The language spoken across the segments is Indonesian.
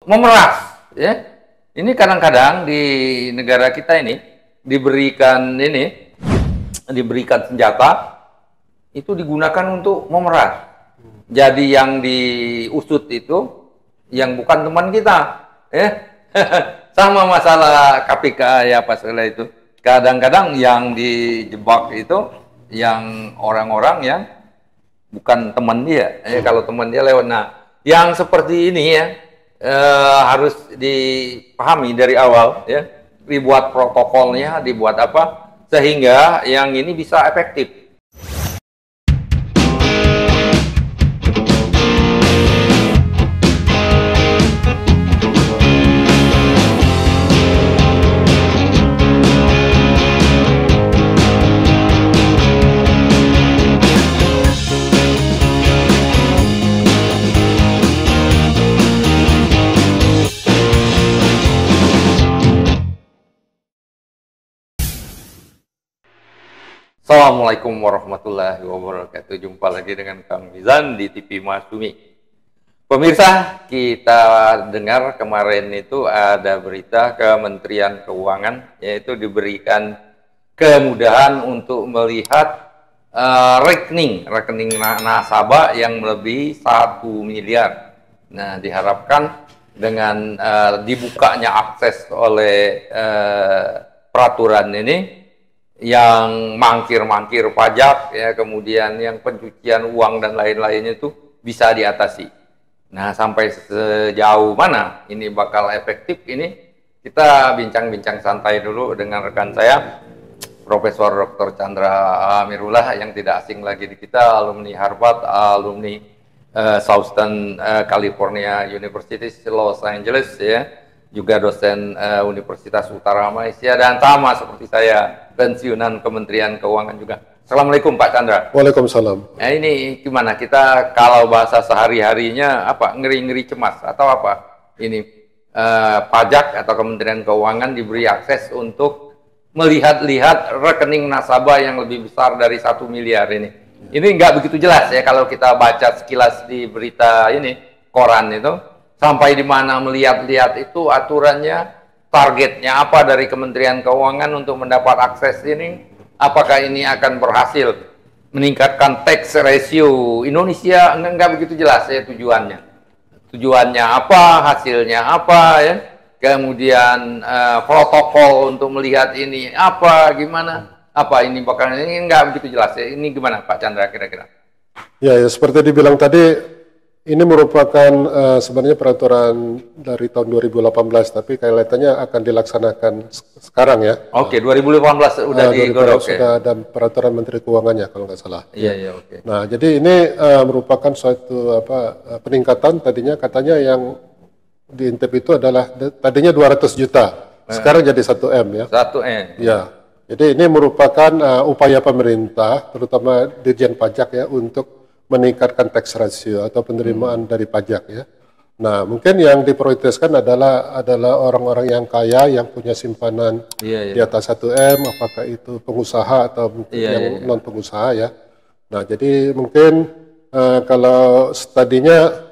memeras, ya. Ini kadang-kadang di negara kita ini diberikan senjata itu digunakan untuk memeras. Jadi yang diusut itu yang bukan teman kita, ya. Sama masalah KPK ya Pak Sela itu. Kadang-kadang yang dijebak itu yang orang-orang yang bukan teman dia. Kalau teman dia lewat. Nah, yang seperti ini ya harus dipahami dari awal ya. Dibuat protokolnya, dibuat apa sehingga yang ini bisa efektif. Assalamualaikum warahmatullahi wabarakatuh. Jumpa lagi dengan Kang Mizan di TV Masumi. Pemirsa, kita dengar kemarin itu ada berita Kementerian Keuangan, yaitu diberikan kemudahan untuk melihat rekening nasabah yang melebihi 1 miliar. Nah, diharapkan dengan dibukanya akses oleh peraturan ini, yang mangkir-mangkir pajak ya, kemudian yang pencucian uang dan lain-lainnya itu bisa diatasi. Nah, sampai sejauh mana ini bakal efektif, ini kita bincang-bincang santai dulu dengan rekan saya Profesor Dr. Chandra Amirullah, yang tidak asing lagi di kita, alumni Harvard, alumni Southern California University Los Angeles ya, juga dosen Universitas Utara Malaysia, dan sama seperti saya pensiunan Kementerian Keuangan juga. Assalamualaikum Pak Chandra. Waalaikumsalam. Nah, ini gimana kita kalau bahasa sehari-harinya apa, ngeri-ngeri cemas atau apa? Ini pajak atau Kementerian Keuangan diberi akses untuk melihat-lihat rekening nasabah yang lebih besar dari 1 miliar ini. Ini nggak begitu jelas ya kalau kita baca sekilas di berita ini, koran itu. Sampai di mana melihat-lihat itu aturannya, targetnya apa dari Kementerian Keuangan untuk mendapat akses ini, apakah ini akan berhasil meningkatkan tax ratio Indonesia, enggak begitu jelas ya tujuannya. Tujuannya apa, hasilnya apa ya, kemudian protokol untuk melihat ini apa, gimana, apa ini bakal, ini enggak begitu jelas ya. Ini gimana Pak Chandra kira-kira? Ya, seperti dibilang tadi, ini merupakan sebenarnya peraturan dari tahun 2018, tapi kaitannya akan dilaksanakan sekarang ya. Oke, 2018 udah digodok. Sudah ada peraturan Menteri Keuangannya kalau nggak salah. Iya, oke. Nah, jadi ini merupakan suatu peningkatan. Tadinya katanya yang diintip itu adalah tadinya 200 juta, sekarang jadi 1 M ya. 1 M. Ya, jadi ini merupakan upaya pemerintah, terutama Dirjen Pajak ya, untuk meningkatkan tax ratio atau penerimaan dari pajak ya. Nah, mungkin yang diprioritaskan adalah orang-orang yang kaya yang punya simpanan di atas 1 M, apakah itu pengusaha atau mungkin yang non pengusaha ya. Nah, jadi mungkin kalau tadinya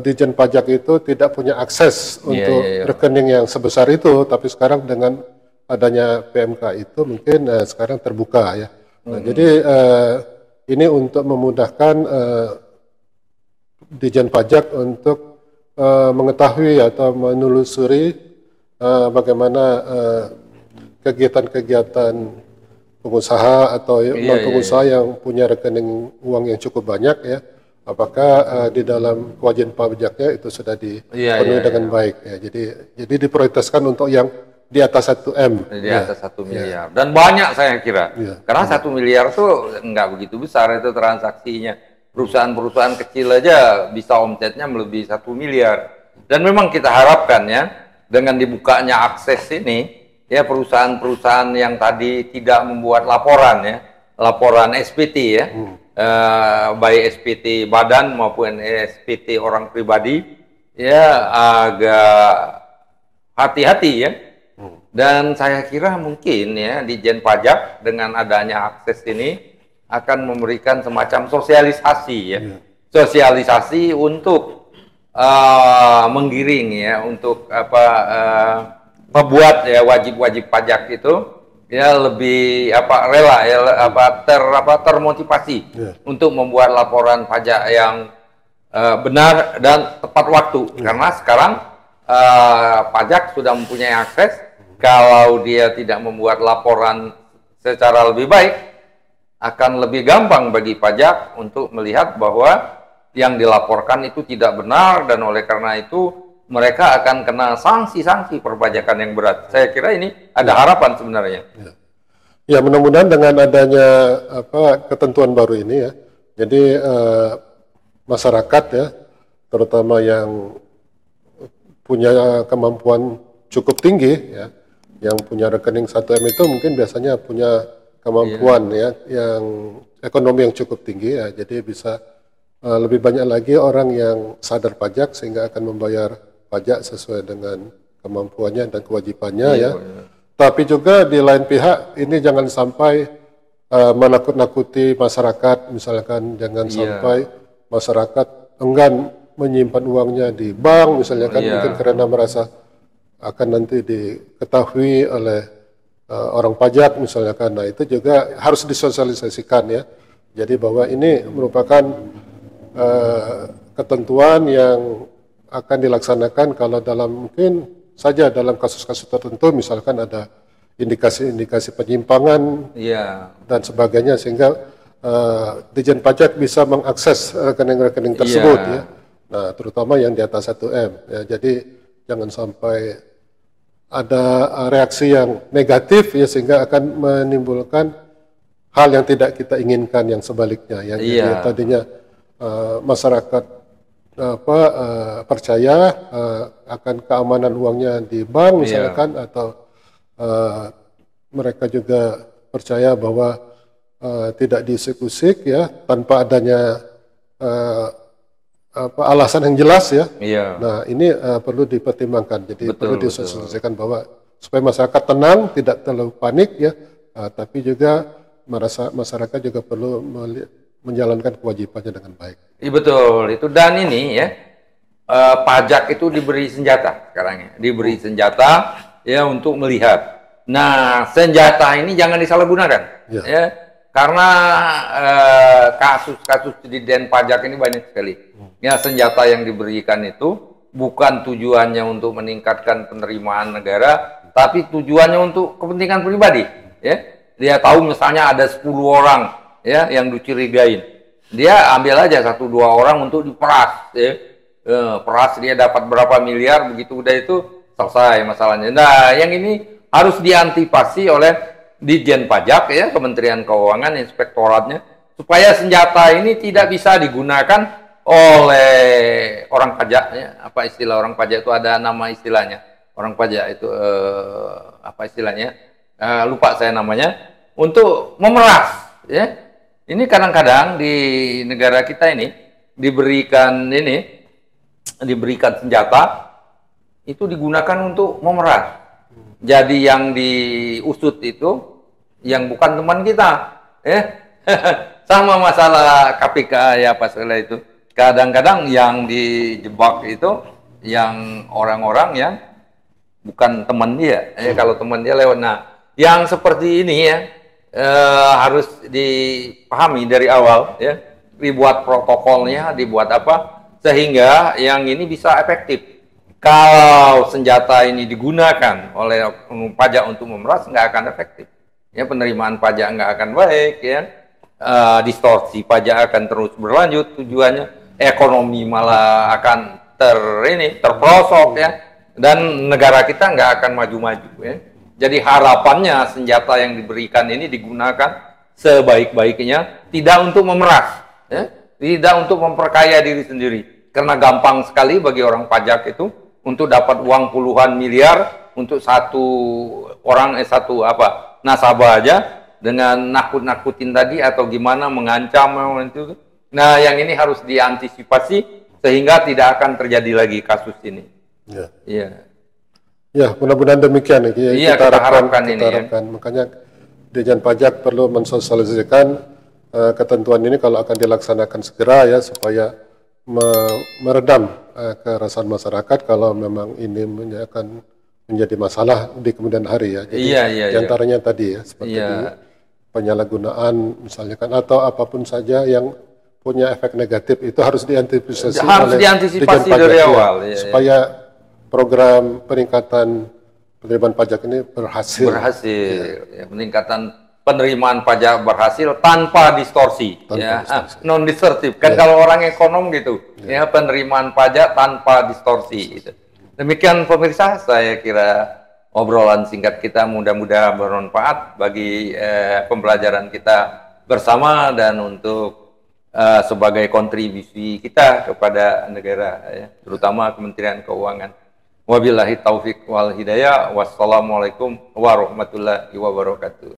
Dirjen Pajak itu tidak punya akses untuk rekening yang sebesar itu, tapi sekarang dengan adanya PMK itu mungkin sekarang terbuka ya. Nah, jadi ini untuk memudahkan Dirjen Pajak untuk mengetahui atau menelusuri bagaimana kegiatan-kegiatan pengusaha atau non-pengusaha yang punya rekening uang yang cukup banyak ya, apakah di dalam kewajiban pajaknya itu sudah dipenuhi dengan baik ya. Jadi diprioritaskan untuk yang di atas 1 M. Di atas 1 miliar. Dan banyak saya kira. Karena 1 miliar tuh nggak begitu besar itu transaksinya. Perusahaan-perusahaan kecil aja bisa omsetnya melebihi 1 miliar. Dan memang kita harapkan ya, dengan dibukanya akses ini, ya perusahaan-perusahaan yang tadi tidak membuat laporan ya, laporan SPT ya, baik SPT badan maupun SPT orang pribadi, ya agak hati-hati ya. Dan saya kira mungkin ya Ditjen Pajak dengan adanya akses ini akan memberikan semacam sosialisasi ya. Sosialisasi untuk menggiring ya untuk apa membuat ya wajib-wajib pajak itu ya lebih apa rela ya termotivasi untuk membuat laporan pajak yang benar dan tepat waktu karena sekarang pajak sudah mempunyai akses. Kalau dia tidak membuat laporan secara lebih baik, akan lebih gampang bagi pajak untuk melihat bahwa yang dilaporkan itu tidak benar dan oleh karena itu mereka akan kena sanksi-sanksi perpajakan yang berat. Saya kira ini ada harapan sebenarnya. Ya, mudah-mudahan dengan adanya ketentuan baru ini ya, jadi masyarakat ya, terutama yang punya kemampuan cukup tinggi ya, yang punya rekening 1M itu mungkin biasanya punya kemampuan ya, yang ekonomi yang cukup tinggi ya, jadi bisa lebih banyak lagi orang yang sadar pajak sehingga akan membayar pajak sesuai dengan kemampuannya dan kewajibannya ya. Tapi juga di lain pihak ini jangan sampai menakut-nakuti masyarakat, misalkan jangan sampai masyarakat enggan menyimpan uangnya di bank misalnya kan mungkin karena merasa akan nanti diketahui oleh orang pajak misalnya kan. Nah, itu juga harus disosialisasikan ya. Jadi bahwa ini merupakan ketentuan yang akan dilaksanakan kalau mungkin saja dalam kasus-kasus tertentu misalkan ada indikasi-indikasi penyimpangan dan sebagainya sehingga Dijen Pajak bisa mengakses rekening-rekening tersebut ya. Nah, terutama yang di atas 1M ya. Jadi jangan sampai ada reaksi yang negatif ya sehingga akan menimbulkan hal yang tidak kita inginkan yang sebaliknya ya. Jadi tadinya masyarakat percaya akan keamanan uangnya di bank misalkan atau mereka juga percaya bahwa tidak diusik-usik ya tanpa adanya alasan yang jelas ya. Nah, ini perlu dipertimbangkan. Jadi perlu disosialisasikan bahwa supaya masyarakat tenang, tidak terlalu panik ya, tapi juga masyarakat juga perlu menjalankan kewajibannya dengan baik. Iya betul itu, dan ini ya pajak itu diberi senjata sekarang ya, diberi senjata ya untuk melihat. Nah, senjata ini jangan disalahgunakan ya, karena kasus-kasus Dijen Pajak ini banyak sekali. Ya, senjata yang diberikan itu bukan tujuannya untuk meningkatkan penerimaan negara, tapi tujuannya untuk kepentingan pribadi ya. Dia tahu misalnya ada 10 orang ya yang dicurigain, dia ambil aja 1-2 orang untuk diperas ya. Peras dia dapat berapa miliar, begitu udah itu selesai masalahnya. Nah, yang ini harus diantisipasi oleh Dijen Pajak ya, Kementerian Keuangan, inspektoratnya, supaya senjata ini tidak bisa digunakan oleh orang pajak ya. Apa istilah orang pajak itu, ada nama istilahnya. Orang pajak itu apa istilahnya? Lupa saya namanya, untuk memeras ya. Ini kadang-kadang di negara kita ini diberikan senjata itu digunakan untuk memeras. Jadi yang diusut itu yang bukan teman kita ya. Sama masalah KPK ya, masalah itu kadang-kadang yang dijebak itu yang orang-orang yang bukan teman dia ya. Kalau teman dia lewat. Nah, yang seperti ini ya harus dipahami dari awal ya, dibuat protokolnya, dibuat apa sehingga yang ini bisa efektif. Kalau senjata ini digunakan oleh pajak untuk memeras, nggak akan efektif ya, penerimaan pajak nggak akan baik ya, distorsi pajak akan terus berlanjut, tujuannya ekonomi malah akan terperosok ya, dan negara kita nggak akan maju-maju ya. Jadi harapannya senjata yang diberikan ini digunakan sebaik-baiknya, tidak untuk memeras, ya? Tidak untuk memperkaya diri sendiri. Karena gampang sekali bagi orang pajak itu untuk dapat uang puluhan miliar untuk satu orang, nasabah aja, dengan nakut-nakutin tadi atau gimana, mengancam itu. Nah, yang ini harus diantisipasi sehingga tidak akan terjadi lagi kasus ini. Ya. Iya. Ya, mudah-mudahan demikian ya. Iya, kita harapkan ini. Ya. Makanya Dijen Pajak perlu mensosialisasikan ketentuan ini kalau akan dilaksanakan segera ya, supaya meredam keresahan masyarakat kalau memang ini akan menjadi masalah di kemudian hari ya. Jadi Iya. diantaranya tadi ya seperti penyalahgunaan misalnya kan atau apapun saja yang punya efek negatif itu harus diantisipasi oleh Ditjen Pajak, dari awal supaya program peningkatan penerimaan pajak ini berhasil. Ya, peningkatan penerimaan pajak berhasil tanpa distorsi, non distortif. Kan kalau orang ekonom gitu, ya penerimaan pajak tanpa distorsi. Gitu. Demikian pemirsa, saya kira obrolan singkat kita mudah-mudahan bermanfaat bagi pembelajaran kita bersama dan untuk sebagai kontribusi kita kepada negara, ya, terutama Kementerian Keuangan. Wabillahi taufik wal hidayah. Wassalamualaikum warahmatullahi wabarakatuh.